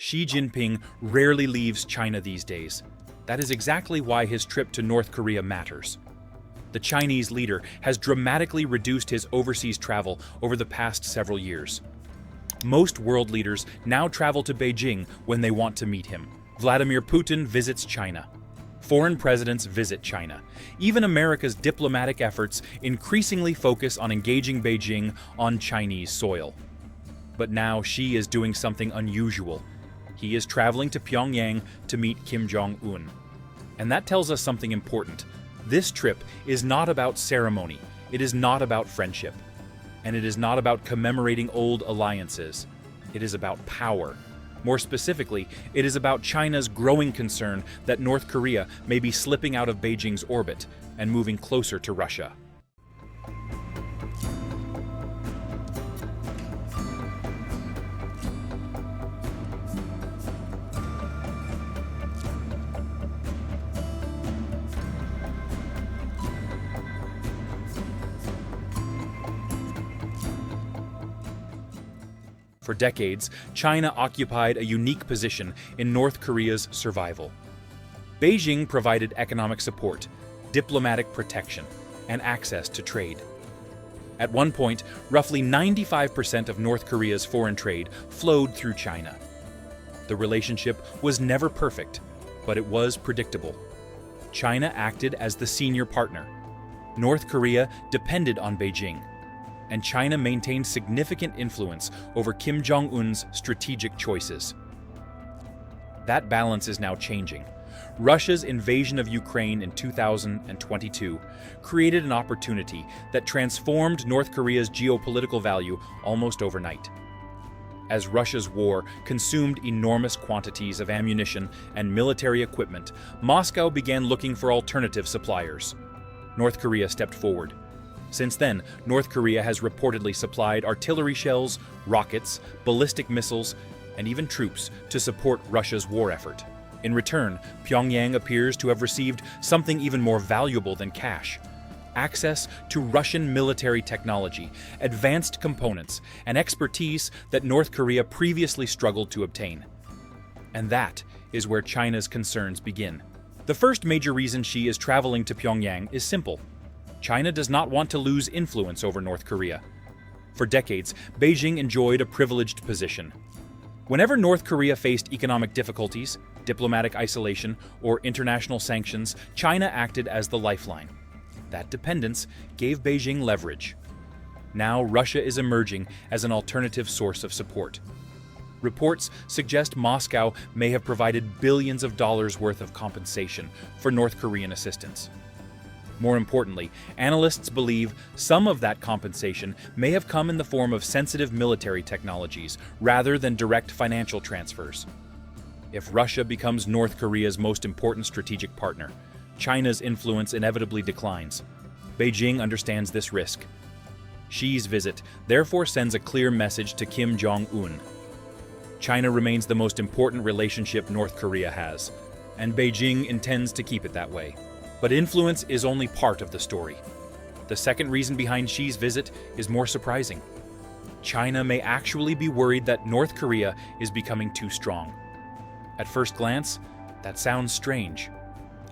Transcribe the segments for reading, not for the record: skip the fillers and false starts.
Xi Jinping rarely leaves China these days. That is exactly why his trip to North Korea matters. The Chinese leader has dramatically reduced his overseas travel over the past several years. Most world leaders now travel to Beijing when they want to meet him. Vladimir Putin visits China. Foreign presidents visit China. Even America's diplomatic efforts increasingly focus on engaging Beijing on Chinese soil. But now Xi is doing something unusual. He is traveling to Pyongyang to meet Kim Jong Un. And that tells us something important. This trip is not about ceremony. It is not about friendship. And it is not about commemorating old alliances. It is about power. More specifically, it is about China's growing concern that North Korea may be slipping out of Beijing's orbit and moving closer to Russia. For decades, China occupied a unique position in North Korea's survival. Beijing provided economic support, diplomatic protection, and access to trade. At one point, roughly 95% of North Korea's foreign trade flowed through China. The relationship was never perfect, but it was predictable. China acted as the senior partner. North Korea depended on Beijing, and China maintained significant influence over Kim Jong Un's strategic choices. That balance is now changing. Russia's invasion of Ukraine in 2022 created an opportunity that transformed North Korea's geopolitical value almost overnight. As Russia's war consumed enormous quantities of ammunition and military equipment, Moscow began looking for alternative suppliers. North Korea stepped forward. Since then, North Korea has reportedly supplied artillery shells, rockets, ballistic missiles, and even troops to support Russia's war effort. In return, Pyongyang appears to have received something even more valuable than cash: access to Russian military technology, advanced components, and expertise that North Korea previously struggled to obtain. And that is where China's concerns begin. The first major reason Xi is traveling to Pyongyang is simple. China does not want to lose influence over North Korea. For decades, Beijing enjoyed a privileged position. Whenever North Korea faced economic difficulties, diplomatic isolation, or international sanctions, China acted as the lifeline. That dependence gave Beijing leverage. Now Russia is emerging as an alternative source of support. Reports suggest Moscow may have provided billions of dollars worth of compensation for North Korean assistance. More importantly, analysts believe some of that compensation may have come in the form of sensitive military technologies rather than direct financial transfers. If Russia becomes North Korea's most important strategic partner, China's influence inevitably declines. Beijing understands this risk. Xi's visit therefore sends a clear message to Kim Jong Un. China remains the most important relationship North Korea has, and Beijing intends to keep it that way. But influence is only part of the story. The second reason behind Xi's visit is more surprising. China may actually be worried that North Korea is becoming too strong. At first glance, that sounds strange.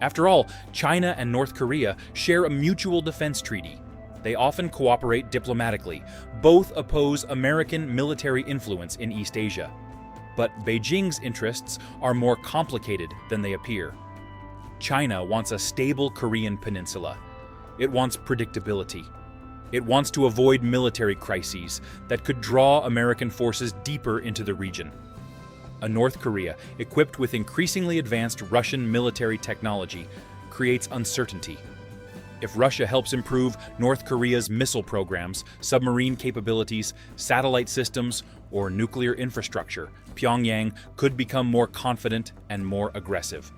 After all, China and North Korea share a mutual defense treaty. They often cooperate diplomatically. Both oppose American military influence in East Asia. But Beijing's interests are more complicated than they appear. China wants a stable Korean peninsula. It wants predictability. It wants to avoid military crises that could draw American forces deeper into the region. A North Korea equipped with increasingly advanced Russian military technology creates uncertainty. If Russia helps improve North Korea's missile programs, submarine capabilities, satellite systems, or nuclear infrastructure, Pyongyang could become more confident and more aggressive.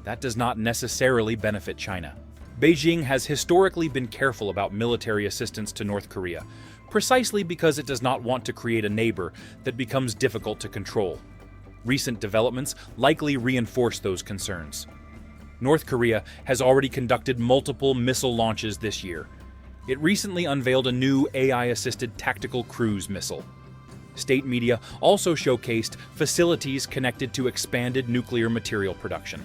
That does not necessarily benefit China. Beijing has historically been careful about military assistance to North Korea, precisely because it does not want to create a neighbor that becomes difficult to control. Recent developments likely reinforce those concerns. North Korea has already conducted multiple missile launches this year. It recently unveiled a new AI-assisted tactical cruise missile. State media also showcased facilities connected to expanded nuclear material production.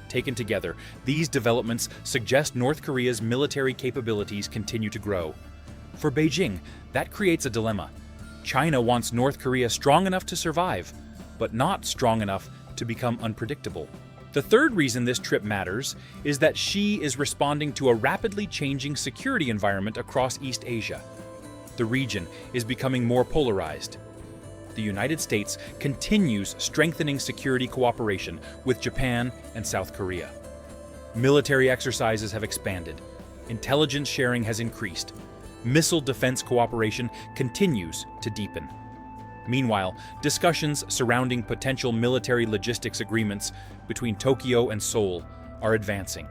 Taken together, these developments suggest North Korea's military capabilities continue to grow. For Beijing, that creates a dilemma. China wants North Korea strong enough to survive, but not strong enough to become unpredictable. The third reason this trip matters is that Xi is responding to a rapidly changing security environment across East Asia. The region is becoming more polarized. The United States continues strengthening security cooperation with Japan and South Korea. Military exercises have expanded. Intelligence sharing has increased. Missile defense cooperation continues to deepen. Meanwhile, discussions surrounding potential military logistics agreements between Tokyo and Seoul are advancing.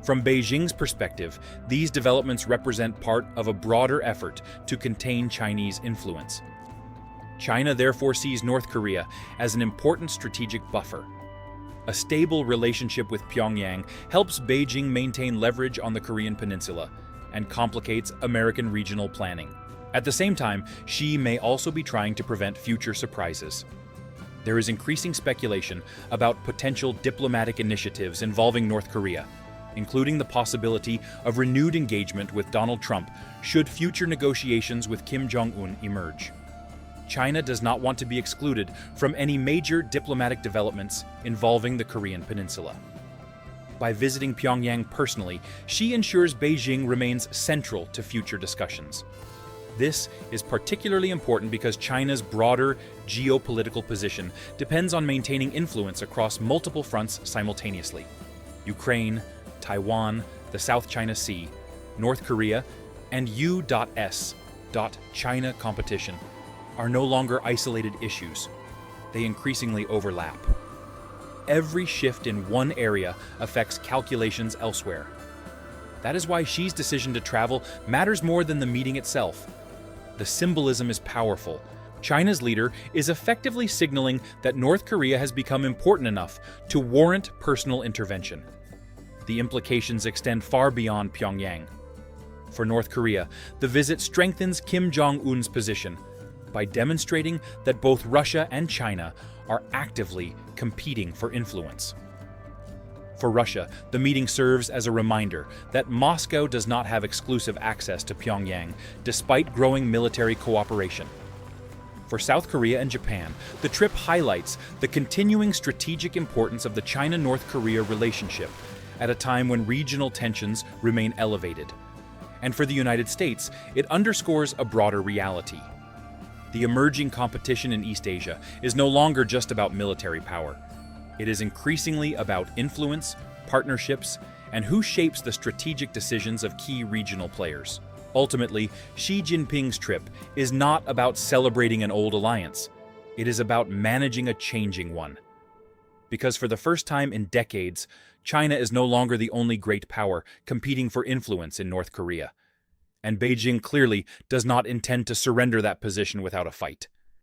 From Beijing's perspective, these developments represent part of a broader effort to contain Chinese influence. China therefore sees North Korea as an important strategic buffer. A stable relationship with Pyongyang helps Beijing maintain leverage on the Korean peninsula and complicates American regional planning. At the same time, Xi may also be trying to prevent future surprises. There is increasing speculation about potential diplomatic initiatives involving North Korea, including the possibility of renewed engagement with Donald Trump should future negotiations with Kim Jong Un emerge. China does not want to be excluded from any major diplomatic developments involving the Korean peninsula. By visiting Pyongyang personally, Xi ensures Beijing remains central to future discussions. This is particularly important because China's broader geopolitical position depends on maintaining influence across multiple fronts simultaneously. Ukraine, Taiwan, the South China Sea, North Korea, and U.S. China competition are no longer isolated issues. They increasingly overlap. Every shift in one area affects calculations elsewhere. That is why Xi's decision to travel matters more than the meeting itself. The symbolism is powerful. China's leader is effectively signaling that North Korea has become important enough to warrant personal intervention. The implications extend far beyond Pyongyang. For North Korea, the visit strengthens Kim Jong Un's position by demonstrating that both Russia and China are actively competing for influence. For Russia, the meeting serves as a reminder that Moscow does not have exclusive access to Pyongyang, despite growing military cooperation. For South Korea and Japan, the trip highlights the continuing strategic importance of the China-North Korea relationship at a time when regional tensions remain elevated. And for the United States, it underscores a broader reality. The emerging competition in East Asia is no longer just about military power. It is increasingly about influence, partnerships, and who shapes the strategic decisions of key regional players. Ultimately, Xi Jinping's trip is not about celebrating an old alliance. It is about managing a changing one. Because for the first time in decades, China is no longer the only great power competing for influence in North Korea. And Beijing clearly does not intend to surrender that position without a fight.